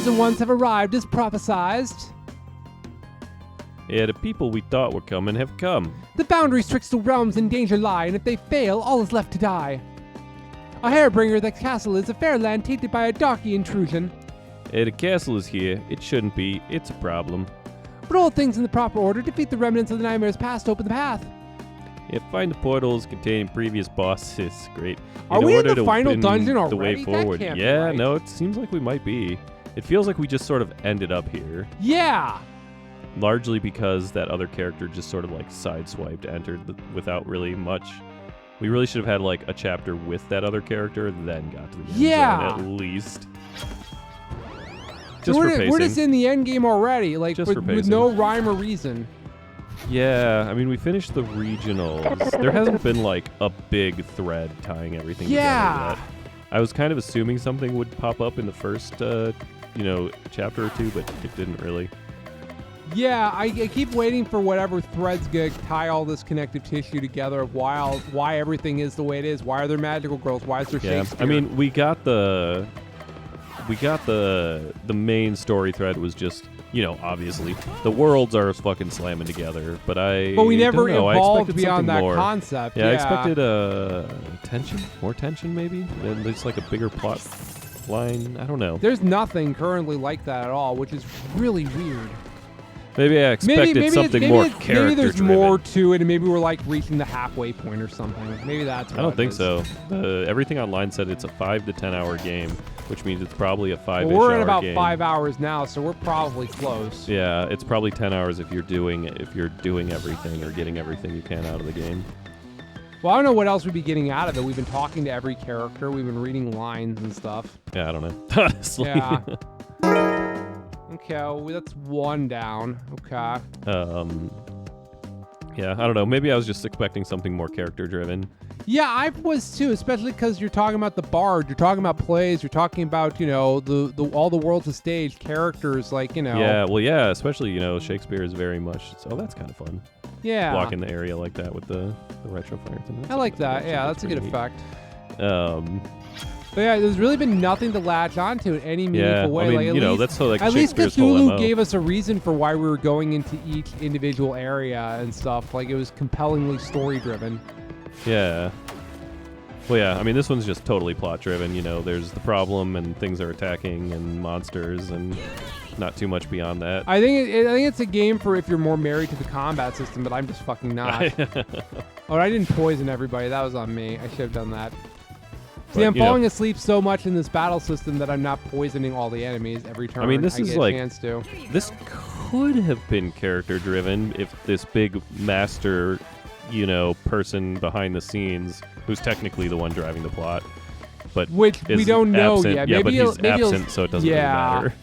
chosen ones have arrived as prophesized. Yeah, the people we thought were coming have come. The boundaries twixt the realms in danger lie, and if they fail, all is left to die. A hairbringer that castle is a fair land tainted by a darky intrusion. Yeah, the castle is here. It shouldn't be. It's a problem. But all things in the proper order, defeat the remnants of the nightmares past, open the path. Yeah, find the portals containing previous bosses. Great. Are we in order the to final open dungeon the already? way That forward. can't be Yeah, right. no, it seems like we might be. It feels like we just sort of ended up here. Yeah! Largely because that other character just sort of like sideswiped, without really much. We really should have had like a chapter with that other character, then got to the end Yeah. zone at least. So Just for we're pacing. just in the end game already, like Just with, for with pacing. no rhyme or reason. Yeah, I mean, we finished the regionals. There hasn't been like a big thread tying everything Yeah. together yet. I was kind of assuming something would pop up in the first, chapter or two, but it didn't really. Yeah, I keep waiting for whatever thread's gonna tie all this connective tissue together of why everything is the way it is. Why are there magical girls? Why is there Yeah, Shakespeare? I mean, we got the main story thread was just, obviously the worlds are fucking slamming together, but we never don't know. I evolved expected beyond something that more. concept. Yeah, I expected more tension maybe, and there's like a bigger plot line. I don't know. There's nothing currently like that at all, which is really weird. Maybe I expected something more character Maybe there's driven. more to it, and maybe we're like reaching the halfway point or something. Maybe that's what I don't it think is. so. Everything online said it's a 5 to 10 hour game, which means it's probably a 5-ish Well, we're hour at about game. 5 hours now, so we're probably close. Yeah, it's probably 10 hours if you're doing everything or getting everything you can out of the game. Well, I don't know what else we'd be getting out of it. We've been talking to every character. We've been reading lines and stuff. Yeah, I don't know. Honestly. Yeah. Okay, well, that's one down. Okay. Yeah, I don't know. Maybe I was just expecting something more character driven. Yeah, I was too, especially because you're talking about the bard, you're talking about plays, you're talking about, the all the worlds of stage, characters, like, Yeah, well, yeah, especially, Shakespeare is very much, so that's kind of fun. Yeah. Walk in the area like that with the retro fire. I like that. Yeah, that's a good effect. Um, But yeah, there's really been nothing to latch onto in any meaningful way. I mean, like, at least, that's so like at least Shakespeare's whole Cthulhu MO. gave us a reason for why we were going into each individual area and stuff. Like, it was compellingly story driven. Yeah. Well, yeah, I mean, this one's just totally plot driven. There's the problem and things are attacking and monsters and not too much beyond that. I think it's a game for if you're more married to the combat system, but I'm just fucking not. Oh, I didn't poison everybody. That was on me. I should have done that. See, But, I'm falling asleep so much in this battle system that I'm not poisoning all the enemies every turn. I mean, this is get like- a chance to. This could have been character driven if this big master, person behind the scenes, who's technically the one driving the plot, but Which we is don't know absent. yet. Yeah, Maybe but he'll- he's maybe he'll- absent, so it doesn't Yeah. really matter.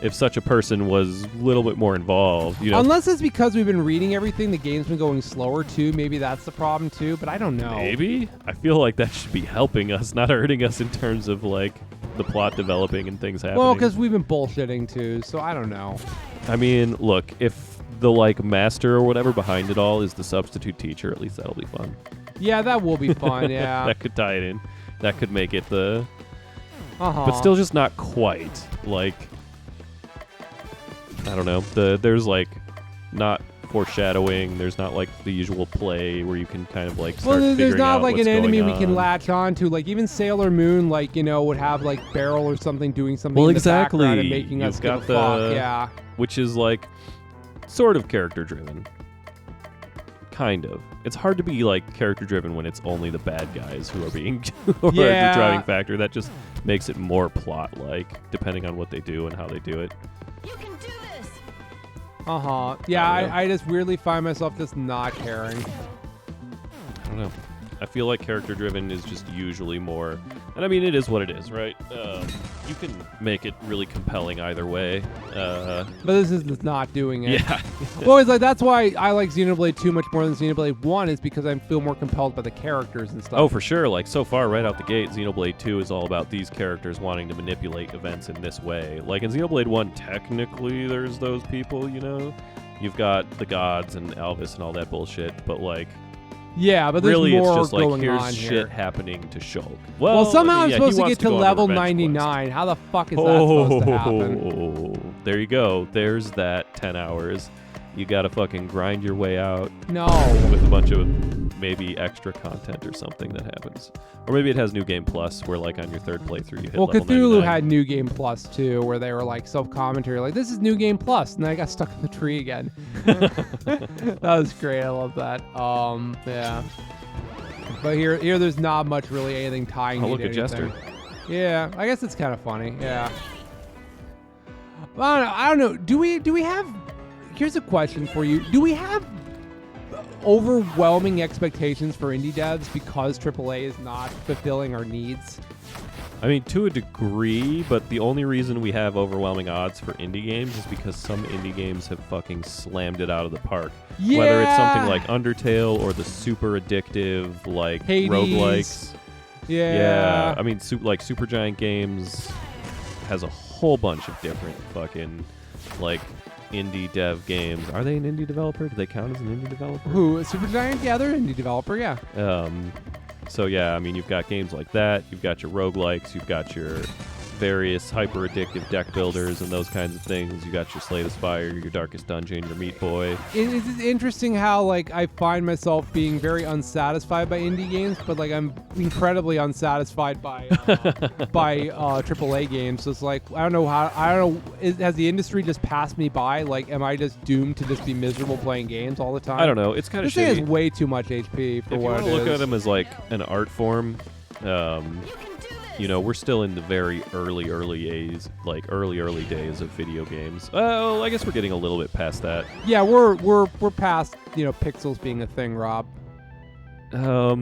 If such a person was a little bit more involved, Unless it's because we've been reading everything, the game's been going slower too. Maybe that's the problem too, but I don't know. maybe. I feel like that should be helping us, not hurting us in terms of like the plot developing and things happening. Well, because we've been bullshitting too, so I don't know. I mean, look, if the like master or whatever behind it all is the substitute teacher, at least that'll be fun. Yeah, that will be fun. Yeah. That could tie it in. That could make it the, Uh-huh. but still just not quite. Like, I don't know. There's like not foreshadowing. There's not like the usual play where you can kind of like start Well, there's figuring not out like what's an enemy going we can on. latch on to. Like even Sailor Moon, like would have like Beryl or something doing something Well, in the exactly. background and making You've us give a got fuck. the- Yeah. Which is like sort of character driven. Kind of. It's hard to be like character driven when it's only the bad guys who are being who are Yeah. the driving factor. That just makes it more plot like, depending on what they do and how they do it. You can do this. Uh-huh. Yeah, I don't know. I just weirdly find myself just not caring. I don't know. I feel like character driven is just usually more, and I mean it is what it is, right? You can make it really compelling either way. But this is just not doing it. Yeah. Well, it's like that's why I like Xenoblade 2 much more than Xenoblade 1 is because I feel more compelled by the characters and stuff. Oh, for sure. Like so far, right out the gate, Xenoblade 2 is all about these characters wanting to manipulate events in this way. Like in Xenoblade 1, technically there's those people, You've got the gods and Alvis and all that bullshit, but like Yeah, but there's really, more it's just like going here's on shit here. happening to Shulk. Well, somehow I'm yeah, supposed he to wants get to go on a level revenge quest. 99. How the fuck is that supposed to happen? Oh, there you go. There's that 10 hours. You gotta fucking grind your way out No. with a bunch of maybe extra content or something that happens. Or maybe it has New Game Plus, where like on your third playthrough you hit Well, level Cthulhu 99. had New Game Plus too, where they were like self-commentary, like this is New Game Plus, and then I got stuck in the tree again. That was great. I love that. Yeah. But here, there's not much really anything tying Oh, me look to at Jester. anything. Yeah, I guess it's kind of funny. Yeah. Well, I don't know. Do we have? Here's a question for you. Do we have overwhelming expectations for indie devs because AAA is not fulfilling our needs? I mean, to a degree, but the only reason we have overwhelming odds for indie games is because some indie games have fucking slammed it out of the park. Yeah. Whether it's something like Undertale or the super addictive like Hades. roguelikes. Yeah. I mean, like Supergiant Games has a whole bunch of different fucking like indie dev games. Are they an indie developer? Do they count as an indie developer? Who? Supergiant? Yeah, they're an indie developer. Yeah. So yeah, I mean, you've got games like that. You've got your roguelikes. You've got your various hyper addictive deck builders and those kinds of things. You got your Slay the Spire, your Darkest Dungeon, your Meat Boy. It's interesting how like I find myself being very unsatisfied by indie games, but like I'm incredibly unsatisfied by AAA games. So it's like I don't know. Has the industry just passed me by? Like, am I just doomed to just be miserable playing games all the time? I don't know. It's kind of This thing shitty. has way too much HP for If you what want it to look is. at them as like an art form, you know, we're still in the very early days of video games. Well, I guess we're getting a little bit past that. Yeah, we're past pixels being a thing, Rob. Well,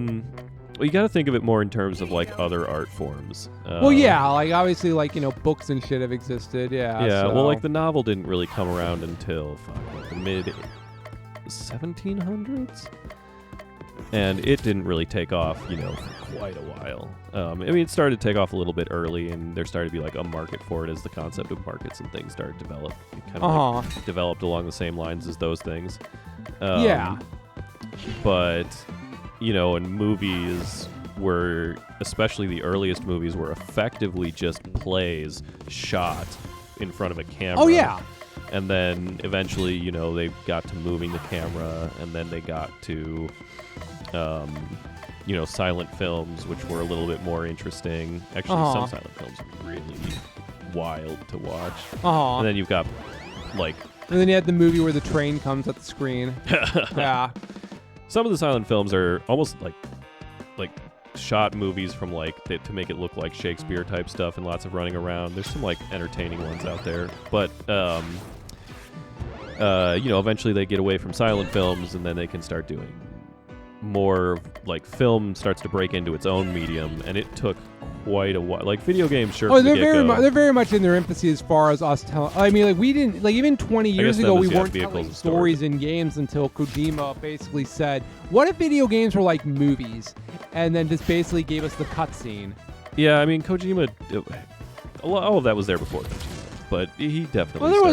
you got to think of it more in terms of like other art forms. Well, yeah, like obviously, like books and shit have existed. Yeah. Yeah. So. Well, like the novel didn't really come around until like the mid 1700s. And it didn't really take off, for quite a while. I mean, it started to take off a little bit early, and there started to be like a market for it as the concept of markets and things started to develop. It kind of like developed along the same lines as those things. Yeah. But, and movies were, especially the earliest movies, were effectively just plays shot in front of a camera. Oh yeah. And then eventually, they got to moving the camera, and then they got to, silent films, which were a little bit more interesting. Actually, some silent films are really wild to watch. And then you've got, like... And then you had the movie where the train comes at the screen. Yeah. Some of the silent films are almost like shot movies from to make it look like Shakespeare type stuff and lots of running around. There's some like entertaining ones out there, but eventually they get away from silent films and then they can start doing more. Like film starts to break into its own medium, and it took quite a while. Like video games, sure. Oh, they're very much in their infancy as far as us telling. I mean, like we didn't even 20 years ago we weren't telling stories in games until Kojima basically said, "What if video games were like movies?" And then just basically gave us the cutscene. Yeah, I mean Kojima, all of that was there before Kojima, but he definitely. Well, there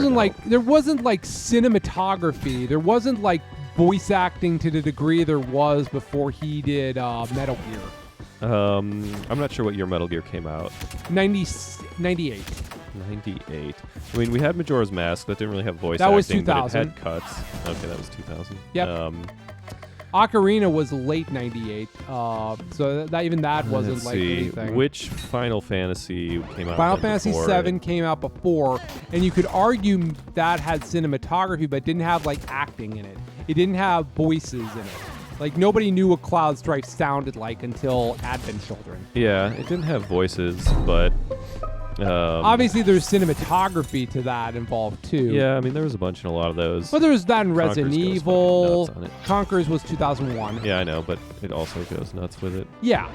wasn't like cinematography. There wasn't like voice acting to the degree there was before he did Metal Gear. I'm not sure what year Metal Gear came out. 98. 98. I mean, we had Majora's Mask. That didn't really have voice acting. That was 2000. But it had cuts. Okay, that was 2000. Yep. Ocarina was late 98. So that wasn't like anything. Which Final Fantasy came out Final Fantasy before VII came out before, and you could argue that had cinematography, but didn't have like acting in it. It didn't have voices in it. Like, nobody knew what Cloud Strife sounded like until Advent Children. Yeah, it didn't have voices, but... obviously, there's cinematography to that involved, too. Yeah, I mean, there was a bunch in a lot of those. Well, there was that in Resident Evil. Conker's was 2001. Yeah, I know, but it also goes nuts with it. Yeah.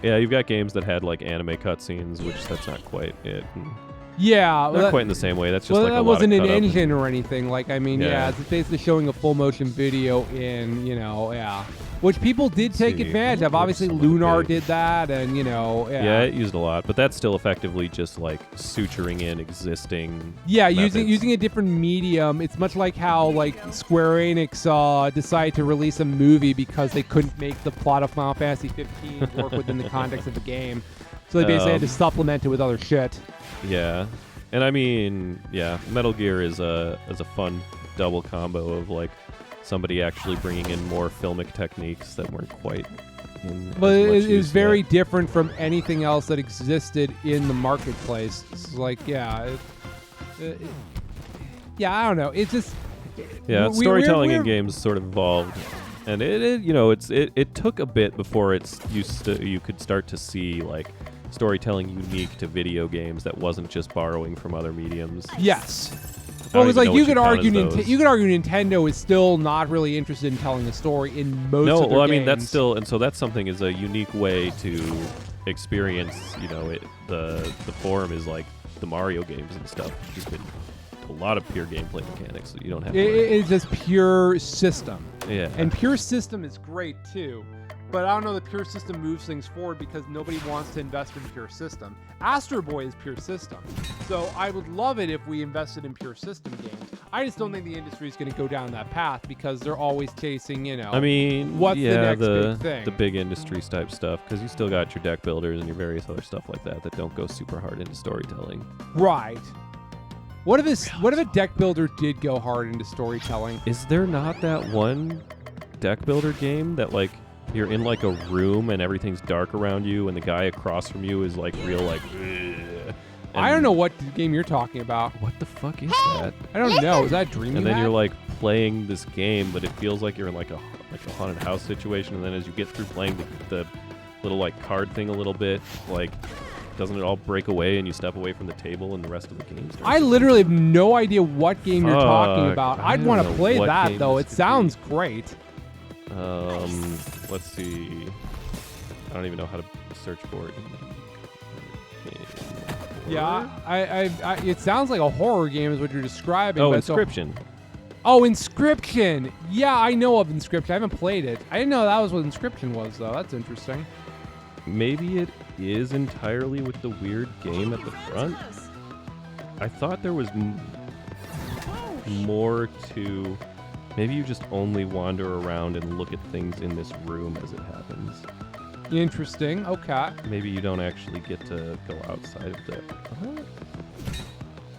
Yeah, you've got games that had, like, anime cutscenes, which that's not quite it. Yeah, not quite in the same way. That's just that wasn't an engine or anything. Like, I mean, it's basically showing a full motion video in, which people did take advantage of. Obviously, Lunar did that, and yeah, it used a lot, but that's still effectively just like suturing in existing. Yeah, methods. using a different medium. It's much like how like Square Enix decided to release a movie because they couldn't make the plot of Final Fantasy 15 work within the context of the game, so they basically had to supplement it with other shit. Yeah, and I mean, Metal Gear is a fun double combo of like somebody actually bringing in more filmic techniques that weren't quite in. But it is very different from anything else that existed in the marketplace. It's like, I don't know. It's just storytelling in games sort of evolved, and it took a bit before you could start to see like storytelling unique to video games that wasn't just borrowing from other mediums. Yes. Well, it was like you could argue Nintendo is still not really interested in telling a story in most of their games. That's still, and so that's something is a unique way to experience. The form is like the Mario games and stuff. Just been a lot of pure gameplay mechanics that you don't have. It's just pure system. Yeah. And pure system is great too. But I don't know that pure system moves things forward because nobody wants to invest in pure system. Astro Boy is pure system. So I would love it if we invested in pure system games. I just don't think the industry is going to go down that path because they're always chasing, what's the next big thing. The big industry type stuff, because you still got your deck builders and your various other stuff like that don't go super hard into storytelling. Right. What if a deck builder did go hard into storytelling? Is there not that one deck builder game that like you're in like a room and everything's dark around you and the guy across from you is like real like I don't know what game you're talking about. What the fuck is that? I don't know. Is that Dreaming? And then you're like playing this game, but it feels like you're in like a haunted house situation, and then as you get through playing the little like card thing a little bit, like doesn't it all break away and you step away from the table and the rest of the game starts? I literally have no idea what game you're talking about. I'd want to play that though. It sounds great. Let's see. I don't even know how to search for it. Yeah, I it sounds like a horror game is what you're describing. Oh, Inscription. Inscription. Yeah, I know of Inscription. I haven't played it. I didn't know that was what Inscription was, though. That's interesting. Maybe it is entirely with the weird game at the front. I thought there was more to... Maybe you just only wander around and look at things in this room as it happens. Interesting. Okay. Maybe you don't actually get to go outside of the...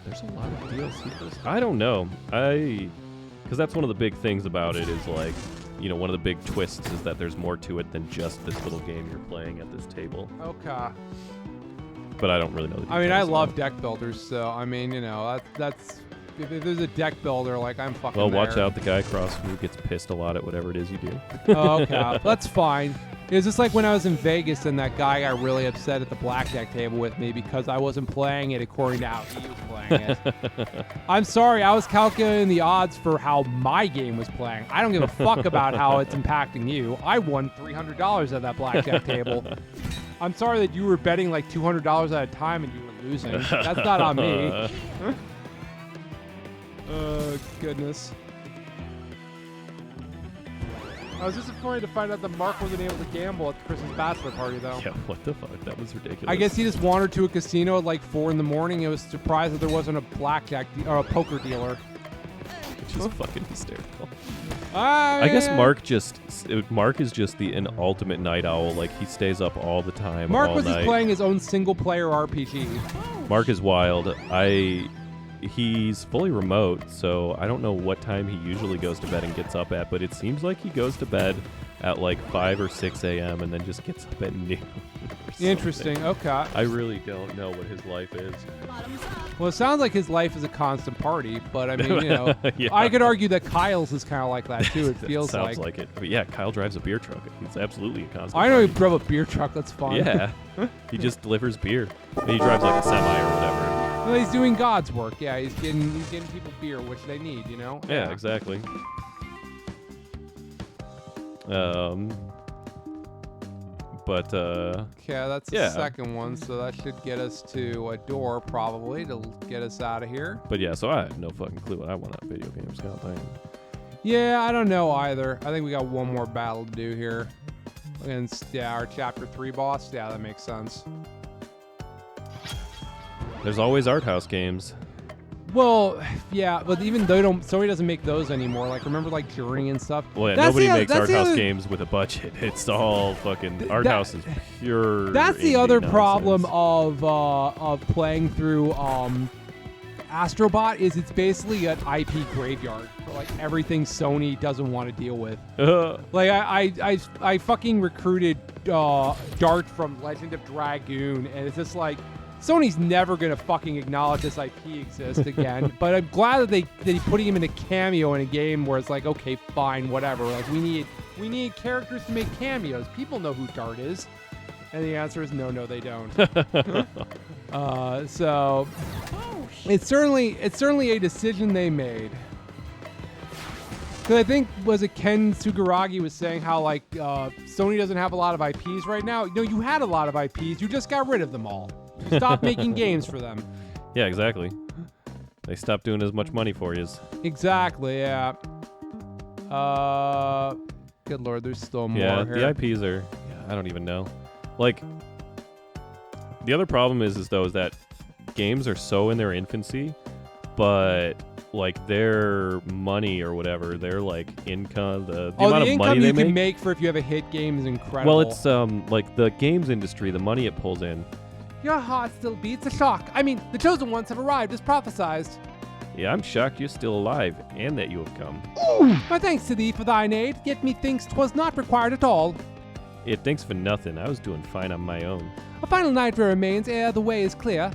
There's a lot of DLC for this. I don't know. Because that's one of the big things about it is like, one of the big twists is that there's more to it than just this little game you're playing at this table. Okay. But I don't really know the details. I mean, I love deck builders, so I mean, that's... If there's a deck builder, like, I'm fucking Well, there. watch out. The guy across from you gets pissed a lot at whatever it is you do. Oh, okay. That's fine. It was just like when I was in Vegas and that guy got really upset at the blackjack table with me because I wasn't playing it according to how he was playing it. I'm sorry. I was calculating the odds for how my game was playing. I don't give a fuck about how it's impacting you. I won $300 at that blackjack table. I'm sorry that you were betting like $200 at a time and you were losing. That's not on me. Goodness. I was disappointed to find out that Mark wasn't able to gamble at the Christmas bachelor party, though. Yeah, what the fuck? That was ridiculous. I guess he just wandered to a casino at like 4 in the morning. It was surprised that there wasn't a blackjack or a poker dealer. Which is fucking hysterical. I guess Mark is just an ultimate night owl. Like, he stays up all the time. Mark all was night. just playing his own single-player RPG. Mark is wild. He's fully remote, so I don't know what time he usually goes to bed and gets up at, but it seems like he goes to bed at like 5 or 6 a.m. and then just gets up at noon. Interesting. Okay. I really don't know what his life is. Well, it sounds like his life is a constant party, but I mean, yeah. I could argue that Kyle's is kind of like that too. It feels sounds like it. But yeah, Kyle drives a beer truck. It's absolutely a constant I know party. he drove a beer truck. That's fun. Yeah. He just delivers beer. And he drives like a semi or whatever. Well, he's doing God's work. Yeah, he's getting people beer, which they need, Yeah, exactly. But okay, that's the second one, so that should get us to a door probably to get us out of here. But yeah, so I have no fucking clue what I want out of video games. God damn. Yeah, I don't know either. I think we got one more battle to do here against our Chapter 3 boss. Yeah, that makes sense. There's always art house games. Well, yeah, but even though Sony doesn't make those anymore. Like, remember, like, Journey and stuff? Well, yeah, nobody makes art house games with a budget. It's all fucking... art house is pure That's the other nonsense. problem of playing through Astrobot is it's basically an IP graveyard for, like, everything Sony doesn't want to deal with. Like, I fucking recruited Dart from Legend of Dragoon, and it's just like... Sony's never gonna fucking acknowledge this IP exists again, but I'm glad that they putting him in a cameo in a game where it's like, okay, fine, whatever. Like we need characters to make cameos. People know who Dart is, and the answer is no, they don't. So it's certainly a decision they made. Because I think, was it Ken Sugaragi was saying how, like, Sony doesn't have a lot of IPs right now? No, you had a lot of IPs. You just got rid of them all. You stopped making games for them. Yeah, exactly. They stopped doing as much money for you. Exactly, yeah. Good Lord, there's still more yeah, here. The IPs are... Yeah, I don't even know. Like, the other problem is that games are so in their infancy, but... like their money or whatever, their like income, the amount of money they can make for if you have a hit game is incredible. Well, it's like the games industry, the money it pulls in. Your heart still beats a shock. I mean, the chosen ones have arrived as prophesized. Yeah, I'm shocked you're still alive and that you have come. My thanks to thee for thine aid, yet methinks 'twas not required at all. Yeah, thanks for nothing. I was doing fine on my own. A final nightmare remains ere the way is clear.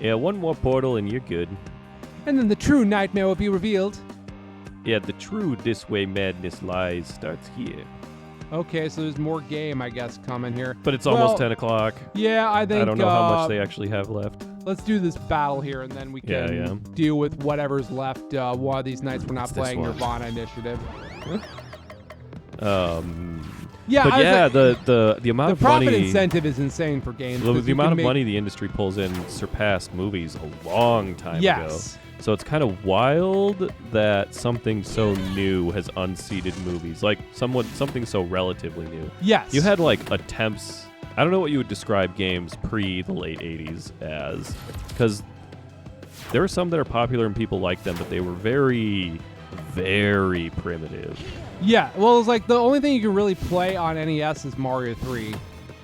Yeah, one more portal and you're good. And then the true nightmare will be revealed. Yeah, the true This Way Madness Lies starts here. Okay, so there's more game, I guess, coming here. But it's almost 10 o'clock. Yeah, I think... I don't know how much they actually have left. Let's do this battle here, and then we can deal with whatever's left one of these nights we're not playing Nirvana Initiative. Yeah, but yeah, the amount of money... The profit incentive is insane for games. The amount of money the industry pulls in surpassed movies a long time ago. So it's kind of wild that something so new has unseated movies, like something so relatively new. Yes. You had like attempts. I don't know what you would describe games pre the late 80s as, because there are some that are popular and people like them, but they were very, very primitive. Yeah, well, it's like the only thing you can really play on NES is Mario 3.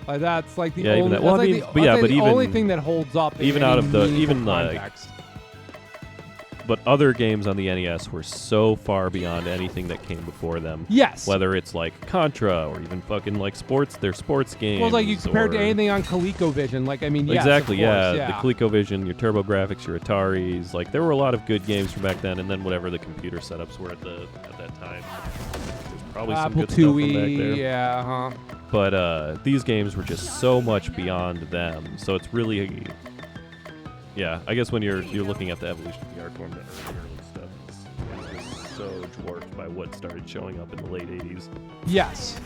Like that's like the only. Well, I mean, the only thing that holds up. Even out of the context. But other games on the NES were so far beyond anything that came before them. Yes. Whether it's like Contra or even fucking like sports games. Well, like you compare it to anything on ColecoVision. Like, I mean, yes, exactly, of course, yeah. The ColecoVision, your TurboGrafx, your Ataris. Like, there were a lot of good games from back then, and then whatever the computer setups were at that time. There's probably Apple some good stuff from back there. Yeah, But these games were just so much beyond them. So it's really... Yeah, I guess when you're looking at the evolution of the art form, the early stuff is just so dwarfed by what started showing up in the late 80s. Yes.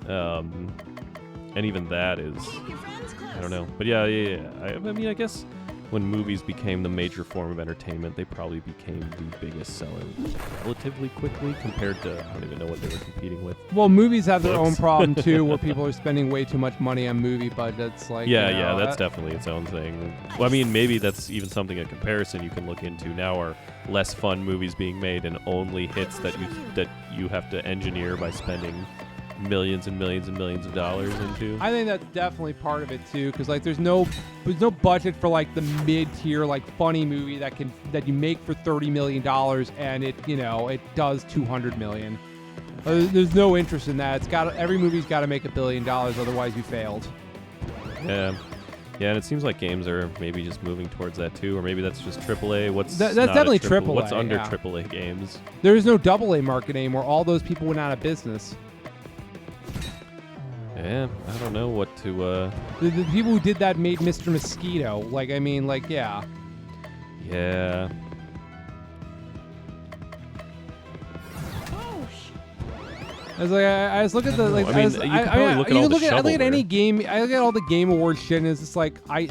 And even that is, I don't know. But yeah. I mean, I guess when movies became the major form of entertainment, they probably became the biggest seller relatively quickly compared to, I don't even know what they were competing with. Well, movies have their own problem, too, where people are spending way too much money on movie budgets. Like, yeah, that's definitely its own thing. Well, I mean, maybe that's even something, a comparison you can look into. Now are less fun movies being made and only hits that you have to engineer by spending millions and millions and millions of dollars into. I think that's definitely part of it too, because like there's no budget for like the mid-tier like funny movie that you make for $30 million and it does $200 million. There's no interest in that. Every movie's got to make $1 billion, otherwise you failed. Yeah, and it seems like games are maybe just moving towards that too, or maybe that's just AAA. That's definitely AAA. What's under AAA games? There is no AA market anymore. All those people went out of business. Yeah, I don't know what to... The people who did that made Mr. Mosquito. Like, I mean, like, yeah. Yeah. I just look at the like. I mean, you can probably look at all the shovelware. I look at any game. I look at all the Game Awards shit, and it's just like I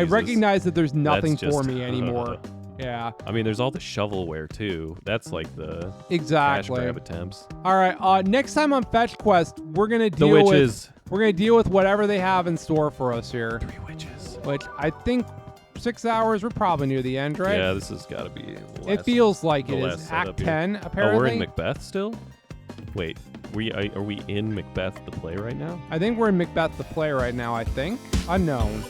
recognize that there's nothing for me anymore. Yeah. I mean, there's all the shovelware too. That's like the cash grab attempts. All right. Next time on Fetch Quest, we're gonna deal the witches. We're gonna deal with whatever they have in store for us here. 3 witches. Which I think 6 hours. We're probably near the end, right? Yeah, this has got to be. It feels like it is Act 10. Apparently. Oh, we're in Macbeth still. Wait, are we in Macbeth the play right now? I think we're in Macbeth the play right now. I think unknown.